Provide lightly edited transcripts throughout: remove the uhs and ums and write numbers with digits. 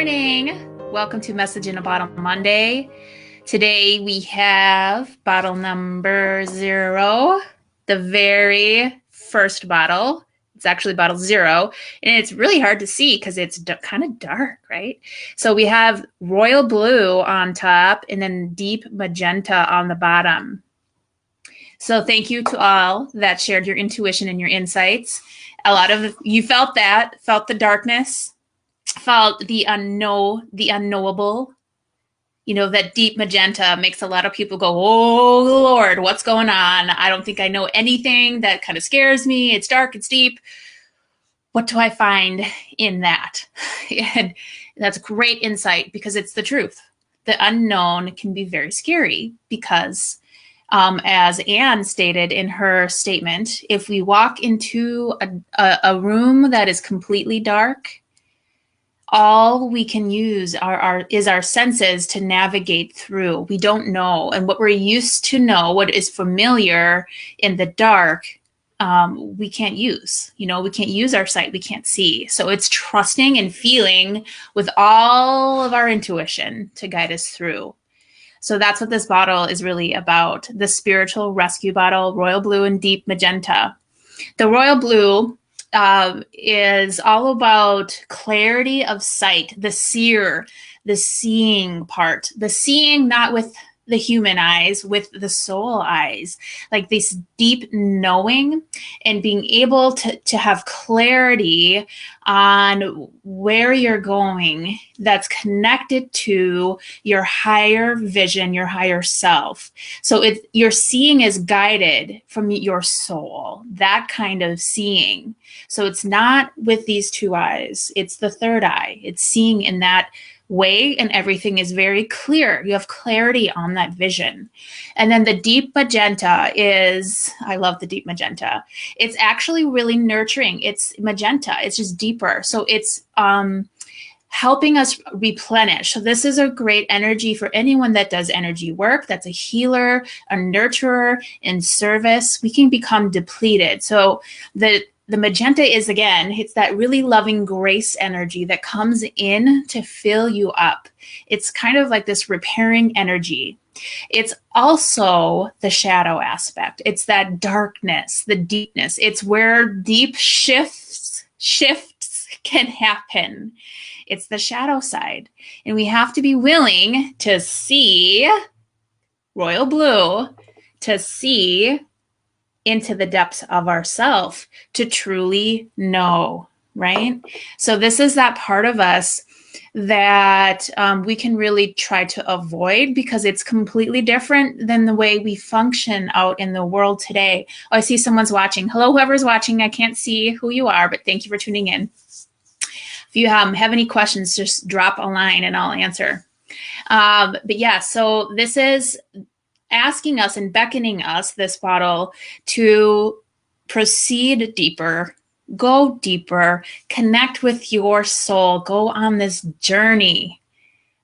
morning. Welcome to Message in a Bottle Monday. Today we have bottle number 0, the very first bottle. It's actually bottle 0, and it's really hard to see because it's kind of dark, right? So we have royal blue on top and then deep magenta on the bottom. So thank you to all that shared your intuition and your insights. A lot of you felt the darkness, felt the unknowable. You know, that deep magenta makes a lot of people go, oh Lord, what's going on? I don't think I know anything. That kind of scares me. It's dark, it's deep. What do I find in that? And that's great insight because it's the truth. The unknown can be very scary because as Anne stated in her statement, if we walk into a room that is completely dark, all we can use is our senses to navigate through. We don't know. And what we're used to know, what is familiar in the dark, we can't use. You know, we can't use our sight. We can't see. So it's trusting and feeling with all of our intuition to guide us through. So that's what this bottle is really about. The spiritual rescue bottle, royal blue and deep magenta. The royal blue is all about clarity of sight, the seer, the seeing part, the seeing not with the human eyes, with the soul eyes, like this deep knowing and being able to have clarity on where you're going that's connected to your higher vision, your higher self. So your seeing is guided from your soul, that kind of seeing. So it's not with these two eyes, it's the third eye. It's seeing in that way, and everything is very clear. You have clarity on that vision. And then the deep magenta is, I love the deep magenta. It's actually really nurturing. It's magenta. It's just deeper. So it's helping us replenish. So this is a great energy for anyone that does energy work, that's a healer, a nurturer in service. We can become depleted. So the magenta is, again, it's that really loving grace energy that comes in to fill you up. It's kind of like this repairing energy. It's also the shadow aspect. It's that darkness, the deepness. It's where deep shifts can happen. It's the shadow side. And we have to be willing to see royal blue, to see into the depths of ourself, to truly know, right? So this is that part of us that we can really try to avoid because it's completely different than the way we function out in the world today. Oh, I see someone's watching. Hello, whoever's watching. I can't see who you are, but thank you for tuning in. If you have any questions, just drop a line and I'll answer. But yeah, so this is asking us and beckoning us, this bottle, to proceed deeper, go deeper, connect with your soul, go on this journey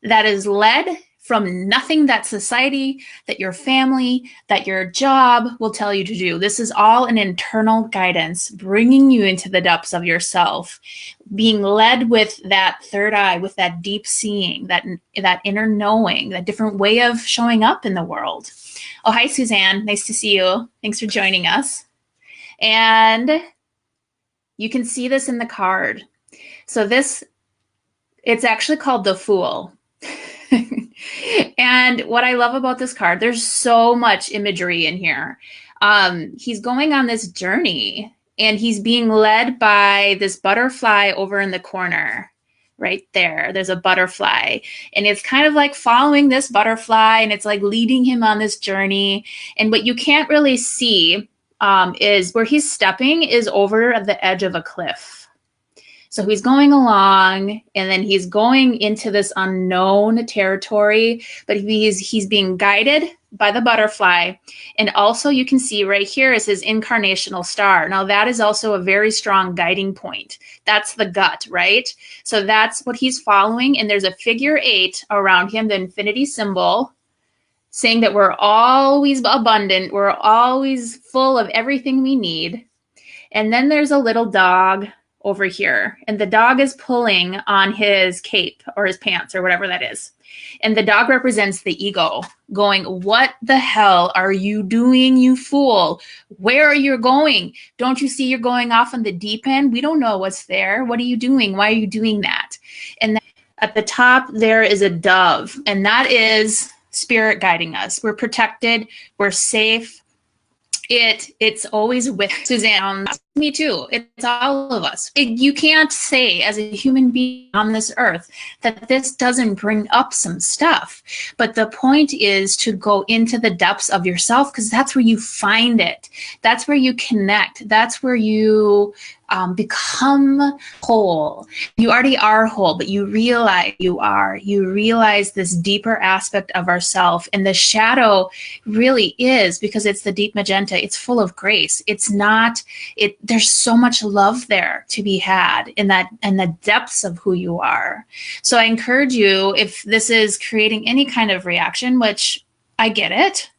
that is led from nothing that society, that your family, that your job will tell you to do. This is all an internal guidance, bringing you into the depths of yourself, being led with that third eye, with that deep seeing, that inner knowing, that different way of showing up in the world. Oh, hi, Suzanne. Nice to see you. Thanks for joining us. And you can see this in the card. So it's actually called the Fool. And what I love about this card, there's so much imagery in here. He's going on this journey and he's being led by this butterfly over in the corner. Right there, there's a butterfly, and it's kind of like following this butterfly, and it's like leading him on this journey. And what you can't really see is where he's stepping is over the edge of a cliff. So he's going along, and then he's going into this unknown territory, but he's being guided by the butterfly. And also you can see right here is his incarnational star. Now that is also a very strong guiding point. That's the gut, right? So that's what he's following. And there's a figure 8 around him, the infinity symbol, saying that we're always abundant. We're always full of everything we need. And then there's a little dog over here, and the dog is pulling on his cape or his pants or whatever that is. And the dog represents the ego going, what the hell are you doing, you fool? Where are you going? Don't you see you're going off on the deep end? We don't know what's there. What are you doing? Why are you doing that? And then at the top, there is a dove, and that is spirit guiding us. We're protected. We're safe. It's always with Suzanne. Me too. It's all of us. You can't say as a human being on this earth that this doesn't bring up some stuff. But the point is to go into the depths of yourself, because that's where you find it. That's where you connect. That's where you become whole. You already are whole, but you realize you are. You realize this deeper aspect of ourself. And the shadow really is, because it's the deep magenta. It's full of grace. It's not, there's so much love there to be had in the depths of who you are. So I encourage you, if this is creating any kind of reaction, which I get it,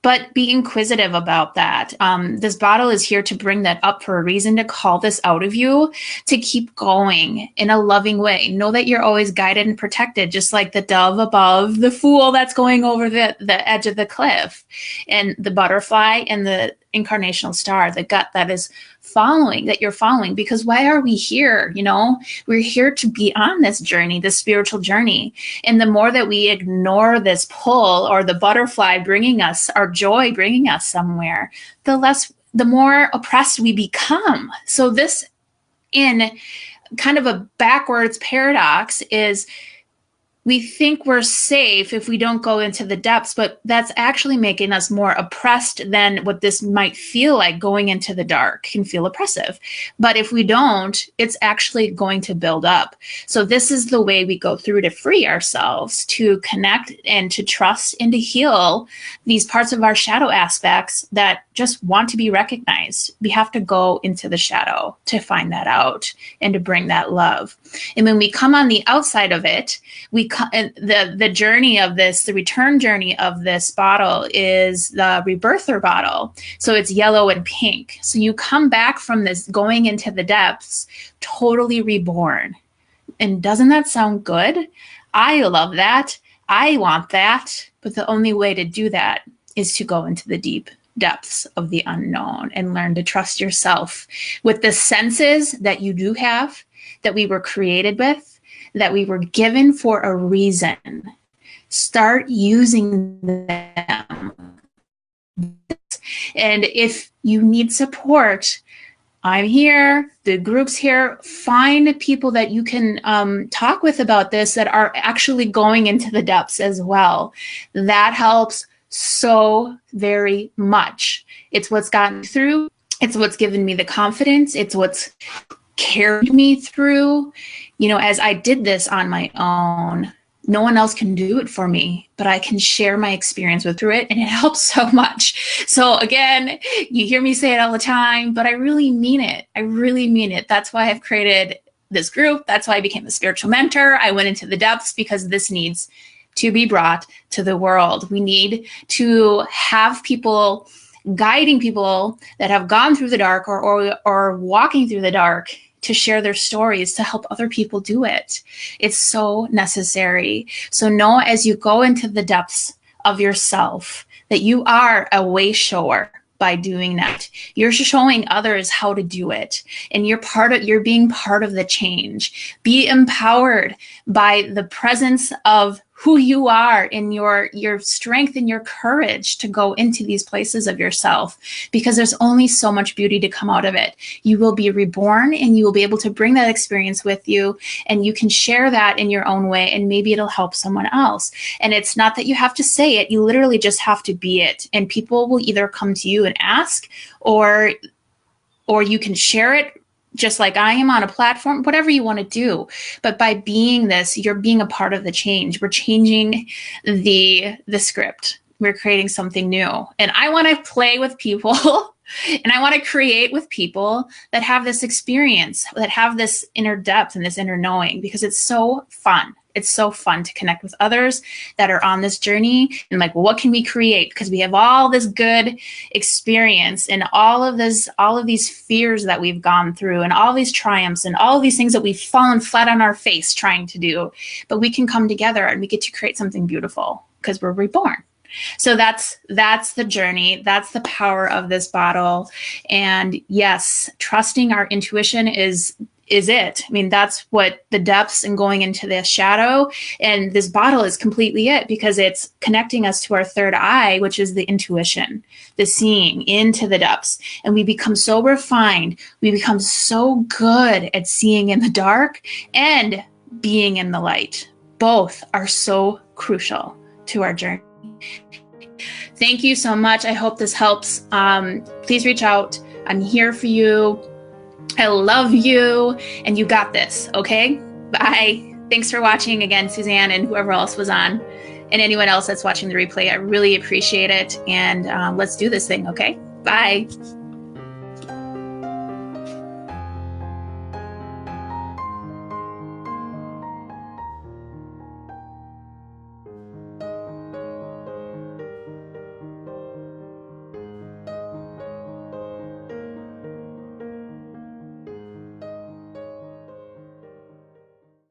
but be inquisitive about that. This bottle is here to bring that up for a reason, to call this out of you, to keep going in a loving way. Know that you're always guided and protected, just like the dove above the fool that's going over the edge of the cliff, and the butterfly and the incarnational star, the gut that is following, that you're following. Because why are we here? You know, we're here to be on this journey, this spiritual journey. And the more that we ignore this pull, or the butterfly bringing us, our joy bringing us somewhere, the more oppressed we become. So this, in kind of a backwards paradox, is we think we're safe if we don't go into the depths, but that's actually making us more oppressed than what this might feel like. Going into the dark can feel oppressive. But if we don't, it's actually going to build up. So this is the way we go through to free ourselves, to connect and to trust and to heal these parts of our shadow aspects that just want to be recognized. We have to go into the shadow to find that out and to bring that love. And when we come on the outside of it, the journey of this, the return journey of this bottle is the rebirther bottle. So it's yellow and pink. So you come back from this going into the depths, totally reborn. And doesn't that sound good? I love that. I want that. But the only way to do that is to go into the deep depths of the unknown and learn to trust yourself with the senses that you do have, that we were created with, that we were given for a reason. Start using them. And if you need support, I'm here, the group's here. Find people that you can talk with about this, that are actually going into the depths as well. That helps so very much. It's what's gotten me through. It's what's given me the confidence. It's what's carried me through. You know, as I did this on my own, no one else can do it for me, but I can share my experience through it, and it helps so much. So again, you hear me say it all the time, but I really mean it. I really mean it. That's why I've created this group. That's why I became a spiritual mentor. I went into the depths because this needs to be brought to the world. We need to have people guiding people that have gone through the dark or walking through the dark, to share their stories, to help other people do it. It's so necessary. So know, as you go into the depths of yourself, that you are a way shower. By doing that, you're showing others how to do it, and you're being part of the change. Be empowered by the presence of who you are, in your strength and your courage to go into these places of yourself, because there's only so much beauty to come out of it. You will be reborn, and you will be able to bring that experience with you, and you can share that in your own way, and maybe it'll help someone else. And it's not that you have to say it, you literally just have to be it. And people will either come to you and ask, or you can share it just like I am on a platform, whatever you want to do. But by being this, you're being a part of the change. We're changing the script. We're creating something new. And I want to play with people and I want to create with people that have this experience, that have this inner depth and this inner knowing, because it's so fun. It's so fun to connect with others that are on this journey and like, well, what can we create? Because we have all this good experience and all of these fears that we've gone through and all these triumphs and all of these things that we've fallen flat on our face trying to do. But we can come together and we get to create something beautiful because we're reborn. So that's the journey. That's the power of this bottle. And yes, trusting our intuition is it. I mean, that's what the depths and going into the shadow. And this bottle is completely it, because it's connecting us to our third eye, which is the intuition, the seeing into the depths. And we become so refined. We become so good at seeing in the dark and being in the light. Both are so crucial to our journey. Thank you so much. I hope this helps. Please reach out. I'm here for you. I love you, and you got this, okay? Bye. Thanks for watching again, Suzanne, and whoever else was on, and anyone else that's watching the replay. I really appreciate it, and let's do this thing, okay? Bye.